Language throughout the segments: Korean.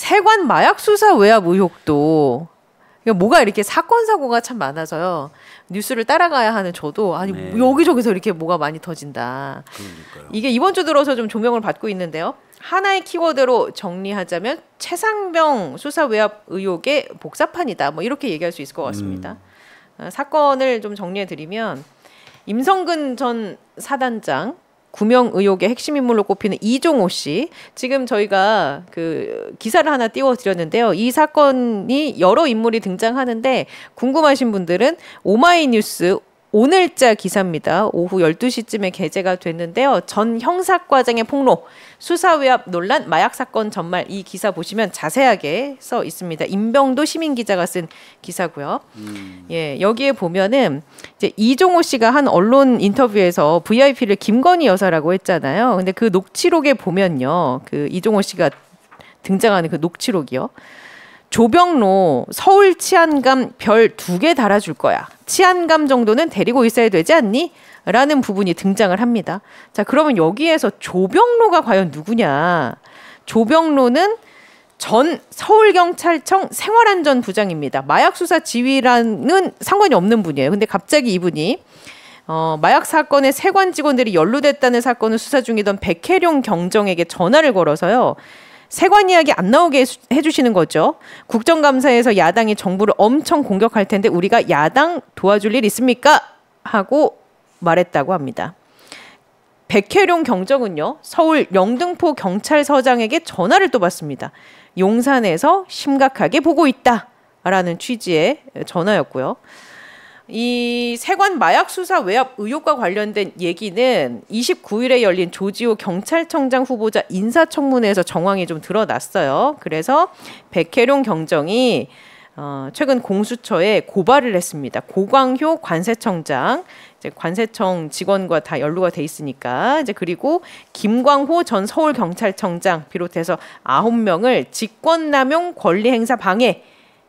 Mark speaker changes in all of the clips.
Speaker 1: 세관 마약 수사 외압 의혹도 뭐가 이렇게 사건 사고가 참 많아서요. 뉴스를 따라가야 하는 저도 아니
Speaker 2: 네.
Speaker 1: 여기저기서 이렇게 뭐가 많이 터진다.
Speaker 2: 그러니까요.
Speaker 1: 이게 이번 주 들어서 좀 조명을 받고 있는데요. 하나의 키워드로 정리하자면 최상병 수사 외압 의혹의 복사판이다. 뭐 이렇게 얘기할 수 있을 것 같습니다. 사건을 좀 정리해 드리면 임성근 전 사단장 구명 의혹의 핵심 인물로 꼽히는 이종호 씨. 지금 저희가 그 기사를 하나 띄워드렸는데요. 이 사건이 여러 인물이 등장하는데 궁금하신 분들은 오마이뉴스 오늘자 기사입니다. 오후 12시쯤에 게재가 됐는데요. 전 형사과장의 폭로, 수사외압 논란, 마약 사건 전말 이 기사 보시면 자세하게 써 있습니다. 임병도 시민 기자가 쓴 기사고요. 예, 여기에 보면은 이제 이종호 씨가 한 언론 인터뷰에서 VIP를 김건희 여사라고 했잖아요. 근데 그 녹취록에 보면요. 그 이종호 씨가 등장하는 그 녹취록이요. 조병로 서울 치안감 별 2개 달아줄 거야. 치안감 정도는 데리고 있어야 되지 않니? 라는 부분이 등장을 합니다. 자, 그러면 여기에서 조병로가 과연 누구냐? 조병로는 전 서울경찰청 생활안전부장입니다. 마약수사 지휘라는 상관이 없는 분이에요. 근데 갑자기 이분이 마약 사건에 세관 직원들이 연루됐다는 사건을 수사 중이던 백혜룡 경정에게 전화를 걸어서요. 세관 이야기 안 나오게 해주시는 거죠. 국정감사에서 야당이 정부를 엄청 공격할 텐데 우리가 야당 도와줄 일 있습니까? 하고 말했다고 합니다. 백혜룡 경정은요. 서울 영등포 경찰서장에게 전화를 또 받습니다. 용산에서 심각하게 보고 있다라는 취지의 전화였고요. 이 세관 마약 수사 외압 의혹과 관련된 얘기는 29일에 열린 조지호 경찰청장 후보자 인사청문회에서 정황이 좀 드러났어요. 그래서 백혜룡 경정이 최근 공수처에 고발을 했습니다. 고광효 관세청장, 이제 관세청 직원과 다 연루가 돼 있으니까 이제 그리고 김광호 전 서울경찰청장 비롯해서 9명을 직권남용 권리행사 방해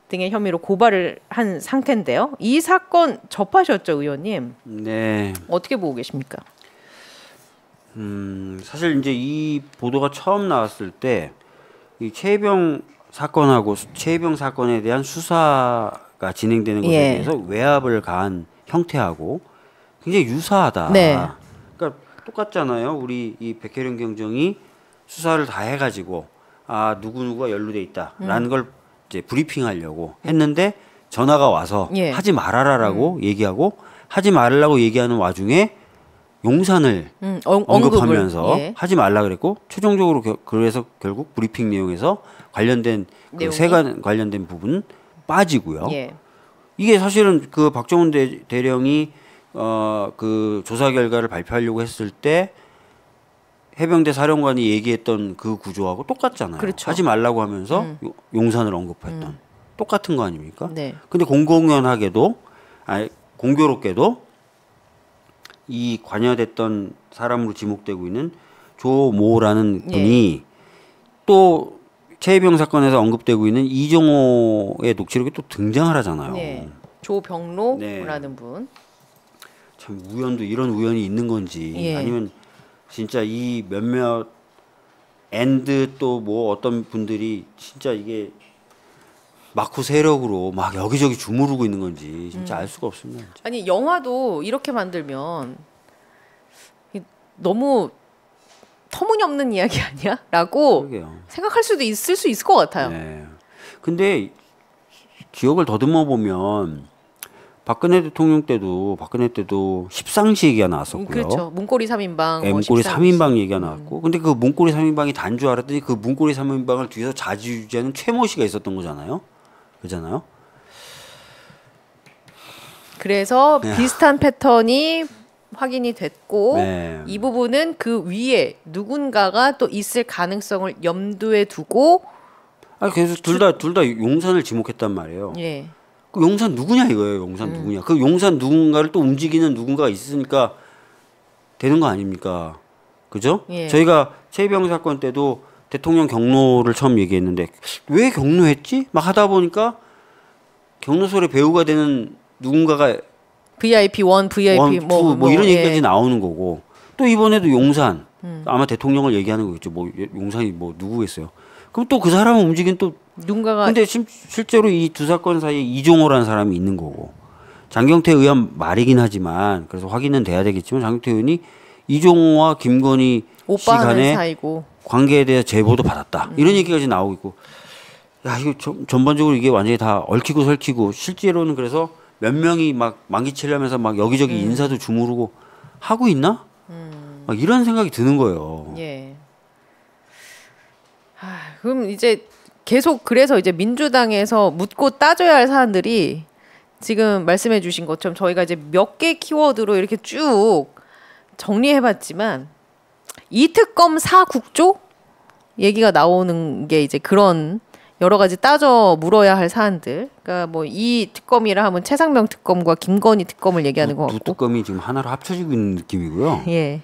Speaker 1: 등의 혐의로 고발을 한 상태인데요. 이 사건 접하셨죠, 의원님?
Speaker 2: 네.
Speaker 1: 어떻게 보고 계십니까?
Speaker 2: 사실 이제 이 보도가 처음 나왔을 때 이 최혜병 사건하고 최혜병 사건에 대한 수사가 진행되는 것에 대해서 외압을 가한 형태하고 굉장히 유사하다.
Speaker 1: 네.
Speaker 2: 그러니까 똑같잖아요. 우리 이 백혜룡 경정이 수사를 다 해가지고 아 누구누구가 연루돼 있다라는 걸 이제 브리핑하려고 했는데 전화가 와서 하지 말아라라고 얘기하고 하지 말라고 얘기하는 와중에 용산을 언급하면서 하지 말라 그랬고 최종적으로 그래서 결국 브리핑 내용에서 관련된 그 세관 관련된 부분은 빠지고요. 이게 사실은 그 박정훈 대령이 그 조사 결과를 발표하려고 했을 때 해병대 사령관이 얘기했던 그 구조하고 똑같잖아요.
Speaker 1: 그렇죠.
Speaker 2: 하지 말라고 하면서 용산을 언급했던 똑같은 거 아닙니까? 근데 공공연하게도 공교롭게도 이 관여됐던 사람으로 지목되고 있는 조모라는 분이 또 최혜병 사건에서 언급되고 있는 이종호의 녹취록에 또 등장을 하잖아요.
Speaker 1: 조병로라는 분.
Speaker 2: 참 우연도 이런 우연이 있는 건지 아니면 진짜 이 몇몇 앤드 또 뭐 어떤 분들이 진짜 이게 마코 세력으로 막 여기저기 주무르고 있는 건지 진짜 알 수가 없습니다. 진짜.
Speaker 1: 아니 영화도 이렇게 만들면 너무 터무니없는 이야기 아니야? 라고
Speaker 2: 그러게요.
Speaker 1: 생각할 수도 있을 수 있을 것 같아요.
Speaker 2: 네. 근데 기억을 더듬어 보면 박근혜 때도 십상시 얘기가 나왔었고요.
Speaker 1: 그렇죠. 문고리 3인방.
Speaker 2: 네, 문고리 3인방 얘기가 나왔고. 근데 그 문고리 3인방이 단 줄 알았더니 그 문고리 3인방을 뒤에서 좌지우지하는 최모 씨가 있었던 거잖아요. 그잖아요.
Speaker 1: 그래서 비슷한 패턴이 확인이 됐고 이 부분은 그 위에 누군가가 또 있을 가능성을 염두에 두고
Speaker 2: 그래서 둘 다 용산을 지목했단 말이에요. 그 용산 누구냐 이거예요. 용산 누구냐. 그 용산 누군가를 또 움직이는 누군가가 있으니까 되는 거 아닙니까? 그죠? 저희가 최혜병 사건 때도 대통령 경로를 처음 얘기했는데 왜 경로했지? 막 하다 보니까 경로설의 배우가 되는 누군가가
Speaker 1: VIP 1, VIP
Speaker 2: 2, 뭐 이런 얘기까지 나오는 거고 또 이번에도 용산 아마 대통령을 얘기하는 거겠죠. 뭐 용산이 뭐 누구겠어요. 그럼 또 그 사람은 움직인 또
Speaker 1: 누군가가
Speaker 2: 근데 실제로 이 두 사건 사이에 이종호라는 사람이 있는 거고 장경태 의원 말이긴 하지만 그래서 확인은 돼야 되겠지만 장경태 의원이 이종호와 김건희 씨 간의
Speaker 1: 사이고.
Speaker 2: 관계에 대해 제보도 받았다. 이런 얘기까지 나오고 있고 야 이거 전반적으로 이게 완전히 다 얽히고 설키고 실제로는 그래서 몇 명이 막 만기치려면서 막 여기저기 인사도 주무르고 하고 있나? 막 이런 생각이 드는 거예요.
Speaker 1: 예. 그럼 이제 계속 그래서 이제 민주당에서 묻고 따져야 할 사안들이 지금 말씀해 주신 것처럼 저희가 이제 몇 개 키워드로 이렇게 쭉 정리해 봤지만 이 특검 사국조 얘기가 나오는 게 이제 그런 여러 가지 따져 물어야 할 사안들. 그러니까 뭐 이 특검이라 하면 최상병 특검과 김건희 특검을 얘기하는 것
Speaker 2: 두
Speaker 1: 같고.
Speaker 2: 특검이 지금 하나로 합쳐지고 있는 느낌이고요.
Speaker 1: 예.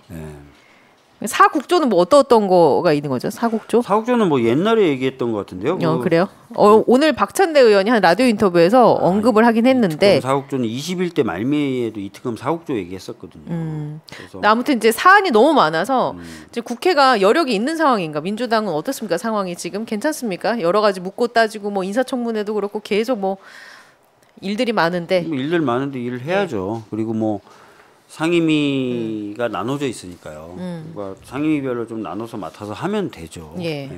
Speaker 1: 사국조는 뭐 어떤 거가 있는 거죠? 사국조?
Speaker 2: 사국조는 뭐 옛날에 얘기했던 것 같은데요.
Speaker 1: 그래요? 오늘 박찬대 의원이 한 라디오 인터뷰에서 언급을 하긴 했는데.
Speaker 2: 사국조는 21대 말미에도 이 특검 사국조 얘기했었거든요. 그래서
Speaker 1: 아무튼 이제 사안이 너무 많아서 이제 국회가 여력이 있는 상황인가? 민주당은 어떻습니까? 상황이 지금 괜찮습니까? 여러 가지 묻고 따지고 뭐 인사청문회도 그렇고 계속 뭐 일들이 많은데.
Speaker 2: 뭐 일들 많은데 일을 해야죠. 그리고 뭐 상임위가 나눠져 있으니까요. 그러니까 상임위별로 좀 나눠서 맡아서 하면 되죠.
Speaker 1: 예.